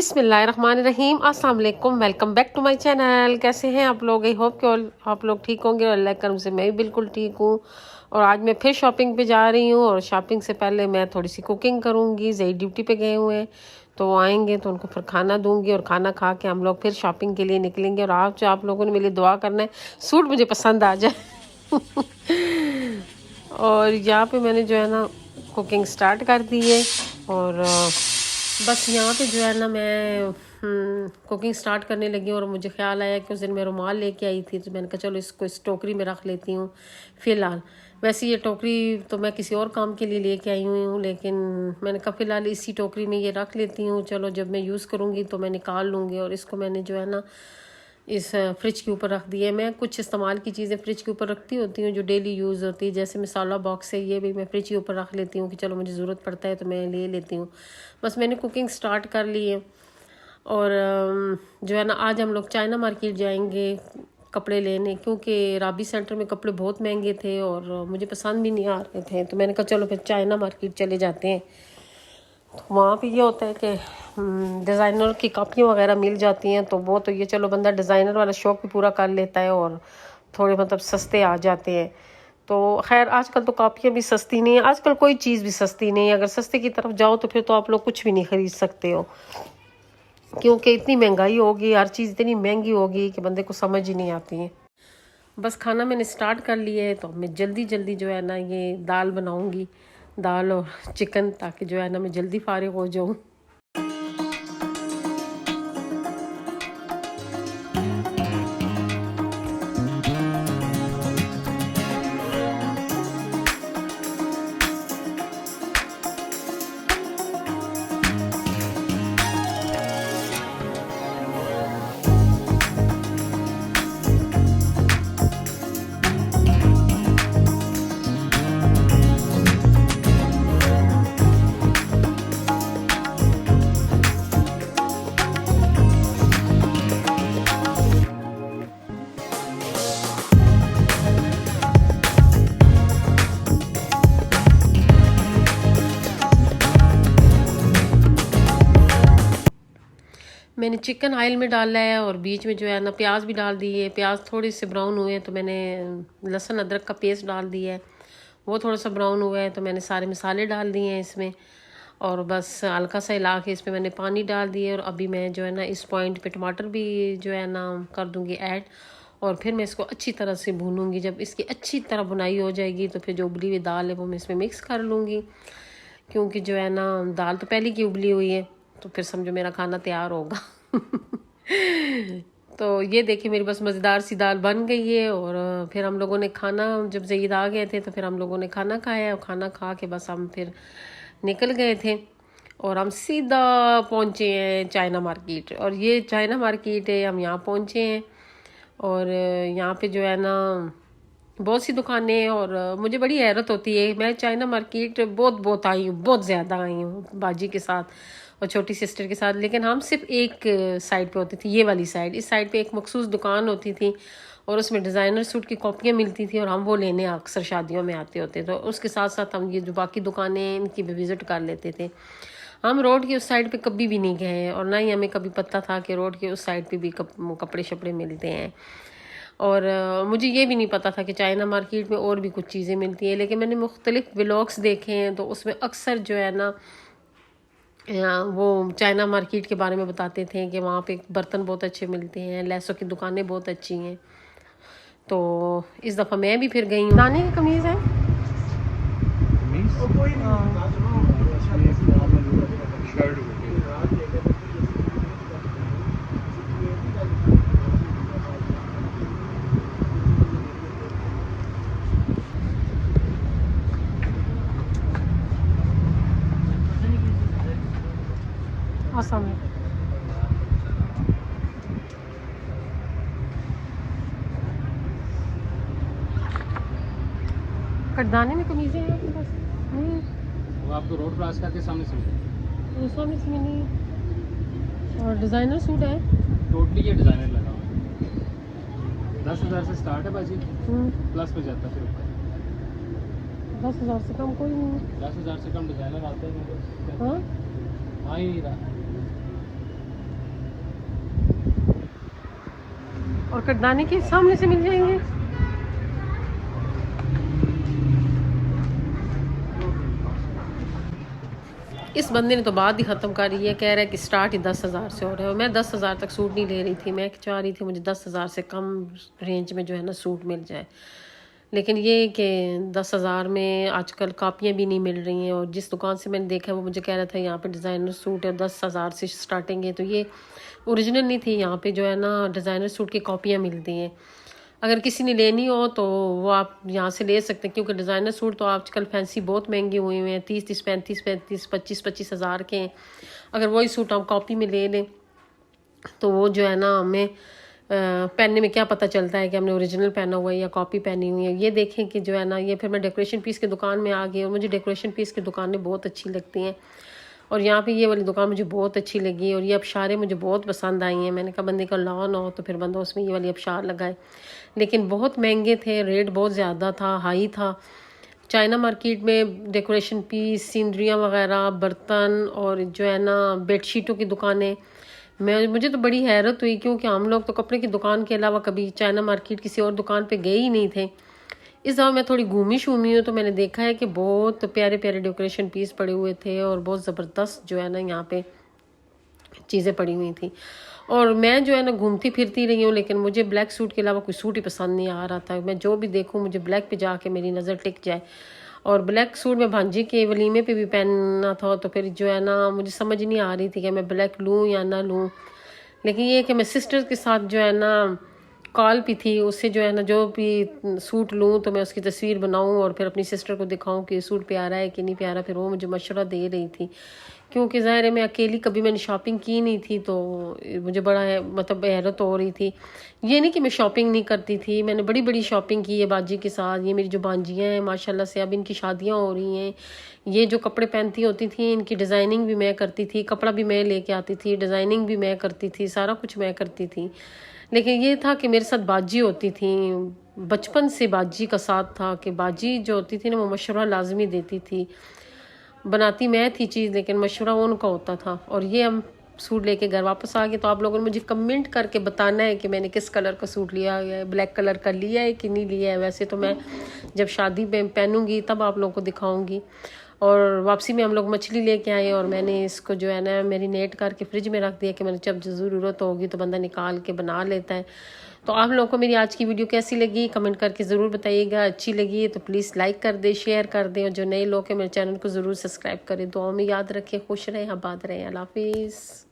बिस्मिल्लाहिर्रहमानिर्रहीम, अस्सलाम वालेकुम। Welcome back to my channel. कैसे हैं आप लोग? आई होप कि आप लोग ठीक होंगे और अल्लाह के करम से मैं भी बिल्कुल ठीक हूँ। और आज मैं फिर शॉपिंग पे जा रही हूँ और शॉपिंग से पहले मैं थोड़ी सी कुकिंग करूँगी। जई ड्यूटी पे गए हुए हैं तो वो आएंगे तो उनको फिर खाना दूंगी और खाना खा के हम लोग फिर शॉपिंग के लिए निकलेंगे। और आप लोगों ने मेरे लिए दुआ करना है सूट मुझे पसंद आ जाए। और यहाँ पे मैंने जो है ना कुकिंग स्टार्ट कर दी है। और बस यहाँ पे जो है ना मैं कुकिंग स्टार्ट करने लगी हूँ। और मुझे ख्याल आया कि उस दिन मैं रुमाल लेके आई थी तो मैंने कहा चलो इसको इस टोकरी में रख लेती हूँ फ़िलहाल। वैसे ये टोकरी तो मैं किसी और काम के लिए लेके आई हुई हूँ, लेकिन मैंने कहा फ़िलहाल इसी टोकरी में ये रख लेती हूँ। चलो जब मैं यूज़ करूँगी तो मैं निकाल लूँगी। और इसको मैंने जो है ना इस फ्रिज के ऊपर रख दिए। मैं कुछ इस्तेमाल की चीज़ें फ्रिज के ऊपर रखती होती हूँ जो डेली यूज़ होती है, जैसे मसाला बॉक्स है ये भी मैं फ्रिज के ऊपर रख लेती हूँ कि चलो मुझे ज़रूरत पड़ता है तो मैं ले लेती हूँ। बस मैंने कुकिंग स्टार्ट कर ली है। और जो है ना आज हम लोग चाइना मार्केट जाएंगे कपड़े लेने, क्योंकि राबी सेंटर में कपड़े बहुत महंगे थे और मुझे पसंद भी नहीं आ रहे थे। तो मैंने कहा चलो फिर चाइना मार्केट चले जाते हैं। तो वहाँ पे ये होता है कि डिज़ाइनर की कापियाँ वगैरह मिल जाती हैं, तो वो तो ये चलो बंदा डिज़ाइनर वाला शौक़ भी पूरा कर लेता है और थोड़े मतलब सस्ते आ जाते हैं। तो खैर आजकल तो कापियाँ भी सस्ती नहीं है, आजकल कोई चीज़ भी सस्ती नहीं है। अगर सस्ते की तरफ जाओ तो फिर तो आप लोग कुछ भी नहीं ख़रीद सकते हो, क्योंकि इतनी महंगाई होगी, हर चीज़ इतनी महंगी होगी कि बंदे को समझ ही नहीं आती है। बस खाना मैंने स्टार्ट कर लिया है तो मैं जल्दी जल्दी जो है ना ये दाल बनाऊंगी, दाल और चिकन, ताकि जो है ना मैं जल्दी फारिग हो जाऊँ। मैंने चिकन ऑयल में डाला है और बीच में जो है ना प्याज भी डाल दी है। प्याज थोड़े से ब्राउन हुए हैं तो मैंने लहसुन अदरक का पेस्ट डाल दिया है। वो थोड़ा सा ब्राउन हुआ है तो मैंने सारे मसाले डाल दिए हैं इसमें। और बस हल्का सा हिला के इसमें मैंने पानी डाल दिया। और अभी मैं जो है ना इस पॉइंट पे टमाटर भी जो है ना कर दूँगी ऐड। और फिर मैं इसको अच्छी तरह से भूनूँगी। जब इसकी अच्छी तरह बुनाई हो जाएगी तो फिर जो उबली हुई दाल है वो मैं इसमें मिक्स कर लूँगी, क्योंकि जो है ना दाल तो पहले की उबली हुई है। तो फिर समझो मेरा खाना तैयार होगा। तो ये देखिए मेरी बस मज़ेदार सी दाल बन गई है। और फिर हम लोगों ने खाना, जब ज़ईद आ गए थे तो फिर हम लोगों ने खाना खाया और खाना खा के बस हम फिर निकल गए थे। और हम सीधा पहुँचे हैं चाइना मार्केट। और ये चाइना मार्केट है, हम यहाँ पहुँचे हैं। और यहाँ पे जो है ना बहुत सी दुकानें हैं। और मुझे बड़ी हैरत होती है, मैं चाइना मार्केट बहुत आई हूँ, बहुत ज़्यादा आई हूँ बाजी के साथ और छोटी सिस्टर के साथ। लेकिन हम सिर्फ एक साइड पे होती थी, ये वाली साइड। इस साइड पे एक मखसूस दुकान होती थी और उसमें डिज़ाइनर सूट की कॉपियाँ मिलती थी और हम वो लेने अक्सर शादियों में आते होते। तो उसके साथ साथ हम ये जो बाकी दुकानें हैं इनकी भी विज़िट कर लेते थे। हम रोड की उस साइड पे कभी भी नहीं गए हैं और ना ही हमें कभी पता था कि रोड के उस साइड पे भी कपड़े शपड़े मिलते हैं। और मुझे ये भी नहीं पता था कि चाइना मार्केट में और भी कुछ चीज़ें मिलती हैं। लेकिन मैंने मुख्तलिफ व्लॉग्स देखे हैं तो उसमें अक्सर जो है ना वो चाइना मार्केट के बारे में बताते थे कि वहाँ पे बर्तन बहुत अच्छे मिलते हैं, लैसों की दुकानें बहुत अच्छी हैं। तो इस दफ़ा मैं भी फिर गई हूँ। दाने की कमीज़ है आसाम में। कटदाने में कमीज़ें हैं आपके पास? वो आपको रोड क्रॉस करके सामने से मिलेगा। सामने से मिली। और डिज़ाइनर सूट है टोटली ये डिज़ाइनर लगा हुआ है। 10,000 से स्टार्ट है बाजी, प्लस पे जाता है फिर ऊपर। 10,000 से कम कोई नहीं। 10,000 से कम डिज़ाइनर आते हैं। हाँ हाँ ही रहा। और करदाने के सामने से मिल जाएंगे। इस बंदे ने तो बात ही ख़त्म कर रही है, कह रहा है कि स्टार्ट ही 10,000 से हो रहा है। मैं 10,000 तक सूट नहीं ले रही थी, मैं चाह रही थी मुझे 10,000 से कम रेंज में जो है ना सूट मिल जाए। लेकिन ये कि 10,000 में आजकल कापियाँ भी नहीं मिल रही हैं, और जिस दुकान से मैंने देखा है वो मुझे कह रहा था यहाँ पे डिज़ाइनर सूट है 10,000 से स्टार्टिंग है, तो ये ओरिजिनल नहीं थी। यहाँ पे जो है ना डिज़ाइनर सूट की कॉपियाँ मिलती हैं। अगर किसी ने लेनी हो तो वो आप यहाँ से ले सकते हैं, क्योंकि डिज़ाइनर सूट तो आजकल फैंसी बहुत महंगे हुए हैं, 30-30, 35-35, 25-25 हज़ार के हैं। अगर वही सूट हम कॉपी में ले लें तो वो जो है ना हमें पहनने में क्या पता चलता है कि हमने ओरिजिनल पहना हुआ है या कॉपी पहनी हुई है। ये देखें कि जो है ना, ये फिर मैं डेकोरेशन पीस की दुकान में आ गई, और मुझे डेकोरेशन पीस की दुकानें बहुत अच्छी लगती हैं, और यहाँ पे ये वाली दुकान मुझे बहुत अच्छी लगी, और ये अबशारें मुझे बहुत पसंद आई हैं। मैंने कहा बंदे का लॉन हो तो फिर बंदा उसमें ये वाली अबशार लगाए, लेकिन बहुत महंगे थे, रेट बहुत ज़्यादा था, हाई था। चाइना मार्केट में डेकोरेशन पीस, सीनरियाँ वगैरह, बर्तन और जो है ना बेडशीटों की दुकानें, मुझे तो बड़ी हैरत हुई, क्योंकि हम लोग तो कपड़े की दुकान के अलावा कभी चाइना मार्केट किसी और दुकान पे गए ही नहीं थे। इस दफ़ा मैं थोड़ी घूमी शूमी हूँ तो मैंने देखा है कि बहुत प्यारे प्यारे डेकोरेशन पीस पड़े हुए थे, और बहुत ज़बरदस्त जो है ना यहाँ पे चीज़ें पड़ी हुई थी। और मैं जो है ना घूमती फिरती रही हूँ, लेकिन मुझे ब्लैक सूट के अलावा कोई सूट ही पसंद नहीं आ रहा था। मैं जो भी देखूँ मुझे ब्लैक पे जाके मेरी नज़र टिक जाए, और ब्लैक सूट में भांजी के वलीमे पे भी पहनना था, तो फिर जो है ना मुझे समझ नहीं आ रही थी कि मैं ब्लैक लूँ या ना लूँ। लेकिन ये कि मैं सिस्टर के साथ जो है ना कॉल भी थी, उससे जो है ना जो भी सूट लूँ तो मैं उसकी तस्वीर बनाऊँ और फिर अपनी सिस्टर को दिखाऊँ कि सूट प्यारा है कि नहीं प्यारा। फिर वो मुझे मशवरा दे रही थी, क्योंकि ज़ाहिर है मैं अकेली कभी मैंने शॉपिंग की नहीं थी, तो मुझे बड़ा मतलब हैरत हो रही थी। ये नहीं कि मैं शॉपिंग नहीं करती थी, मैंने बड़ी बड़ी शॉपिंग की है बाजी के साथ। ये मेरी जो बांजियाँ हैं माशाल्लाह से अब इनकी शादियाँ हो रही हैं। ये जो कपड़े पहनती होती थी इनकी डिज़ाइनिंग भी मैं करती थी, कपड़ा भी मैं लेके आती थी, डिज़ाइनिंग भी मैं करती थी, सारा कुछ मैं करती थी। लेकिन ये था कि मेरे साथ बाजी होती थी, बचपन से बाजी का साथ था कि बाजी जो होती थी ना वो मशवरा लाजमी देती थी। बनाती मैं थी चीज़, लेकिन मशवरा उनका होता था। और ये हम सूट लेके घर वापस आ गए, तो आप लोगों ने मुझे कमेंट करके बताना है कि मैंने किस कलर का सूट लिया है, ब्लैक कलर का लिया है कि नहीं लिया है। वैसे तो मैं जब शादी में पहनूंगी तब आप लोगों को दिखाऊंगी। और वापसी में हम लोग मछली लेके आए, और मैंने इसको जो है ना मैरिनेट करके फ्रिज में रख दिया कि मैंने जब ज़रूरत होगी तो बंदा निकाल के बना लेता है। तो आप लोगों को मेरी आज की वीडियो कैसी लगी कमेंट करके ज़रूर बताइएगा। अच्छी लगी तो प्लीज़ लाइक कर दे, शेयर कर दें, और जो नए लोग हैं मेरे चैनल को ज़रूर सब्सक्राइब करें। दुआओं में याद रखें, खुश रहें, आबाद रहें। अल्लाह हाफिज़।